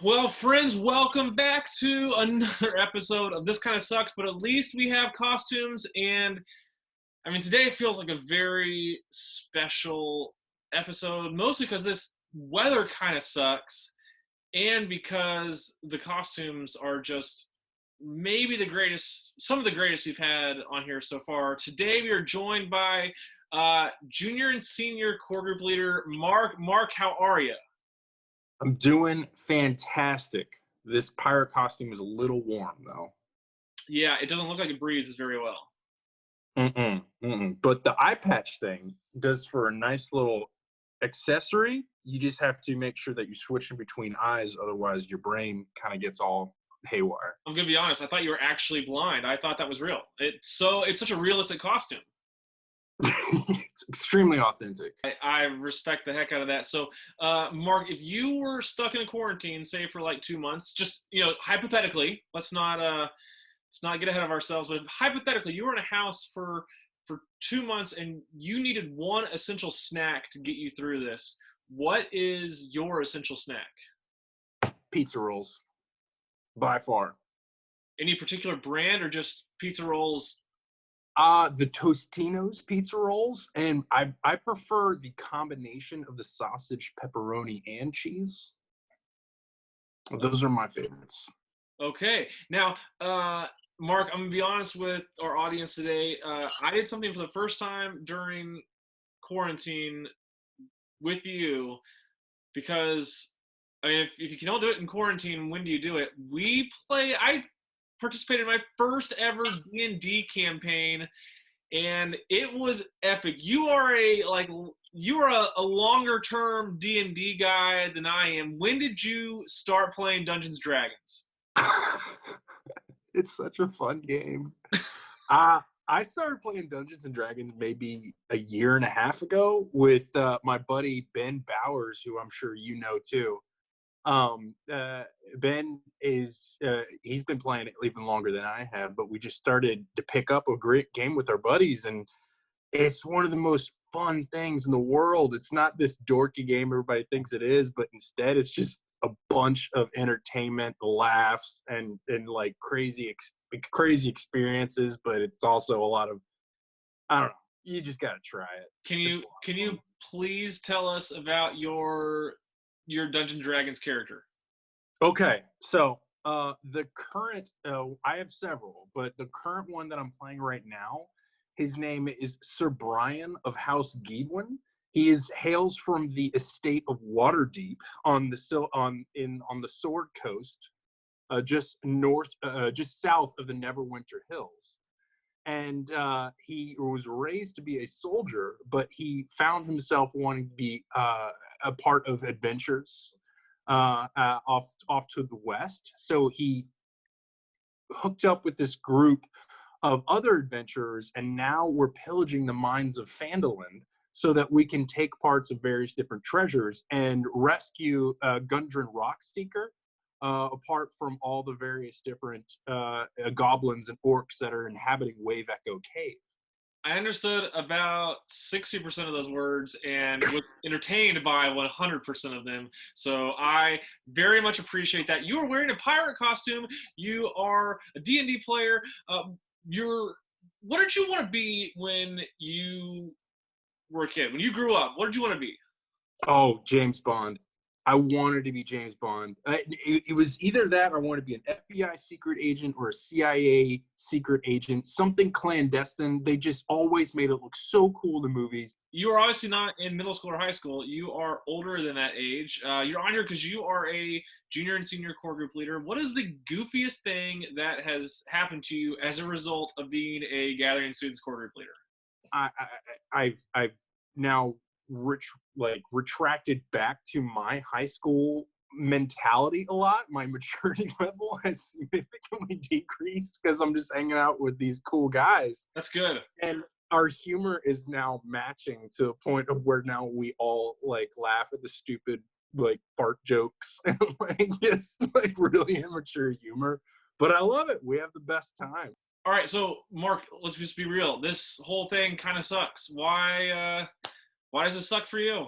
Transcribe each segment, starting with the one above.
Well, friends, welcome back to another episode of This Kind of Sucks, but at least we have costumes. And I mean, today feels like a very special episode, mostly because this weather kind of sucks, and because the costumes are just maybe the greatest, some of the greatest we've had on here so far. Today, we are joined by junior and senior core group leader Mark. Mark, how are you? I'm doing fantastic. This pirate costume is a little warm, though. Yeah, it doesn't look like it breathes very well. But the eye patch thing does for a nice little accessory. You just have to make sure that you're switching between eyes, otherwise your brain kind of gets all haywire. I'm gonna be honest. I thought you were actually blind. I thought that was real. It's such a realistic costume. It's extremely authentic. I respect the heck out of that. So, Mark, if you were stuck in a quarantine, say for like 2 months, just hypothetically, let's not get ahead of ourselves. But if hypothetically you were in a house for 2 months and you needed one essential snack to get you through this, what is your essential snack? Pizza rolls, by far. Any particular brand or just pizza rolls? The Tostino's pizza rolls, and I prefer the combination of the sausage, pepperoni, and cheese. Those are my favorites. Okay. Now, Mark, I'm gonna be honest with our audience today. I did something for the first time during quarantine with you because, I mean, if you don't do it in quarantine, when do you do it? I participated in my first ever D&D campaign, and it was epic. You are a longer term D&D guy than I am. When did you start playing Dungeons & Dragons? It's such a fun game. I started playing Dungeons & Dragons maybe a year and a half ago with my buddy Ben Bowers, who I'm sure you know too. Ben he's been playing it even longer than I have, but we just started to pick up a great game with our buddies, and it's one of the most fun things in the world. It's not this dorky game everybody thinks it is, but instead it's just a bunch of entertainment, laughs, and like crazy experiences. But it's also a lot of, I don't know. You just gotta try it. Can you please tell us about your Dungeons & Dragons character? Okay, so the current, I have several, but the current one that I'm playing right now, his name is Sir Brian of House Geedwin. He hails from the estate of Waterdeep on the Sword Coast, just south of the Neverwinter Hills. And he was raised to be a soldier, but he found himself wanting to be a part of adventures off to the west. So he hooked up with this group of other adventurers, and now we're pillaging the mines of Phandalin so that we can take parts of various different treasures and rescue Gundren Rockseeker, apart from all the various different goblins and orcs that are inhabiting Wave Echo Cave. I understood about 60% of those words and was entertained by 100% of them. So I very much appreciate that. You are wearing a pirate costume. You are a D&D player. What did you want to be when you were a kid? When you grew up, what did you want to be? Oh, James Bond. I wanted to be James Bond. It was either that or I wanted to be an FBI secret agent or a CIA secret agent, something clandestine. They just always made it look so cool in the movies. You are obviously not in middle school or high school. You are older than that age. You're on here because you are a junior and senior core group leader. What is the goofiest thing that has happened to you as a result of being a Gathering Students core group leader? I've now retracted back to my high school mentality a lot. My maturity level has significantly decreased because I'm just hanging out with these cool guys. That's good. And our humor is now matching to a point of where now we all laugh at the stupid fart jokes and just really immature humor. But I love it. We have the best time. All right, so Mark, let's just be real. This whole thing kind of sucks. Why does it suck for you?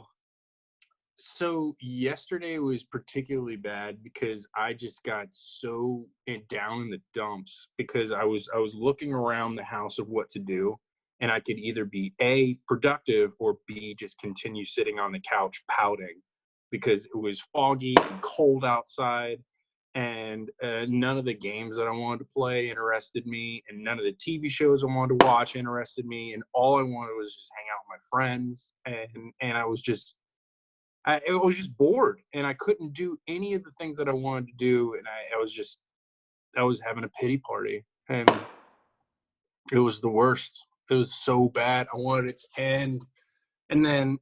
So yesterday was particularly bad because I just got so down in the dumps because I was looking around the house of what to do, and I could either be A, productive, or B, just continue sitting on the couch pouting because it was foggy and cold outside, and none of the games that I wanted to play interested me, and none of the TV shows I wanted to watch interested me, and all I wanted was just hang out with my friends, and I was just bored, and I couldn't do any of the things that I wanted to do, and I was having a pity party, and it was the worst. It was so bad. I wanted it to end, and then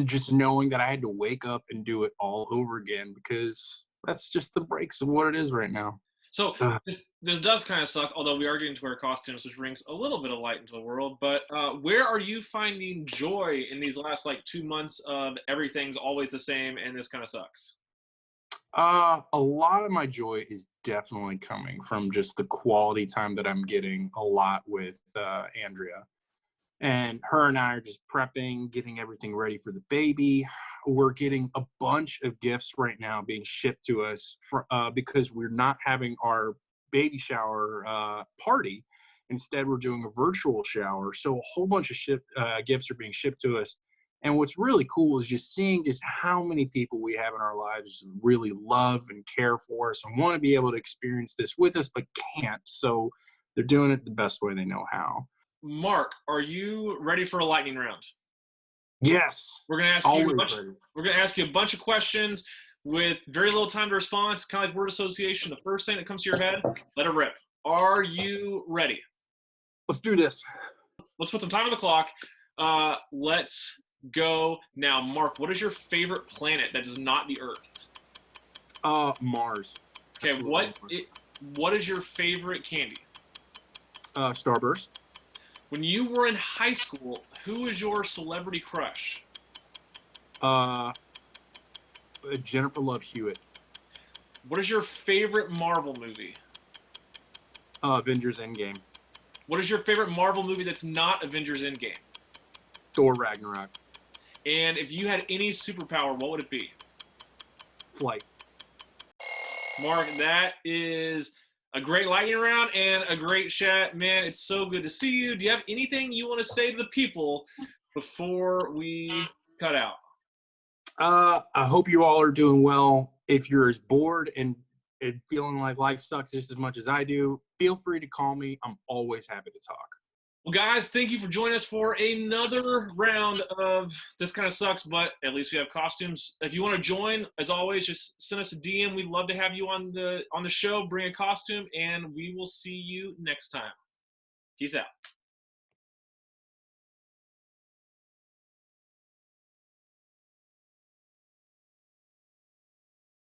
just knowing that I had to wake up and do it all over again because that's just the breaks of what it is right now. So Ugh. this does kind of suck, although we are getting to wear costumes, which brings a little bit of light into the world. But where are you finding joy in these last like 2 months of everything's always the same and this kind of sucks? A lot of my joy is definitely coming from just the quality time that I'm getting a lot with Andrea. And her and I are just prepping, getting everything ready for the baby. We're getting a bunch of gifts right now being shipped to us because we're not having our baby shower party. Instead, we're doing a virtual shower. So a whole bunch of gifts are being shipped to us. And what's really cool is just seeing just how many people we have in our lives really love and care for us and want to be able to experience this with us, but can't. So they're doing it the best way they know how. Mark, are you ready for a lightning round? Yes, We're gonna ask you a always bunch. ready. We're gonna ask you a bunch of questions with very little time to respond. It's kind of like word association. The first thing that comes to your head, let it rip. Are you ready? Let's do this. Let's put some time on the clock. Let's go now. Mark, what is your favorite planet that is not the Earth? Mars. Okay, Absolutely what is your favorite candy? Starburst. When you were in high school, who was your celebrity crush? Uh, Jennifer Love Hewitt. What is your favorite Marvel movie? Avengers Endgame. What is your favorite Marvel movie that's not Avengers Endgame? Thor Ragnarok. And if you had any superpower, what would it be? Flight. Mark, that is a great lightning round and a great chat. Man, it's so good to see you. Do you have anything you want to say to the people before we cut out? I hope you all are doing well. If you're as bored and feeling like life sucks just as much as I do, feel free to call me. I'm always happy to talk. Well, guys, thank you for joining us for another round of This Kind of Sucks, but at least we have costumes. If you want to join, as always, just send us a DM. We'd love to have you on the show. Bring a costume, and we will see you next time. Peace out.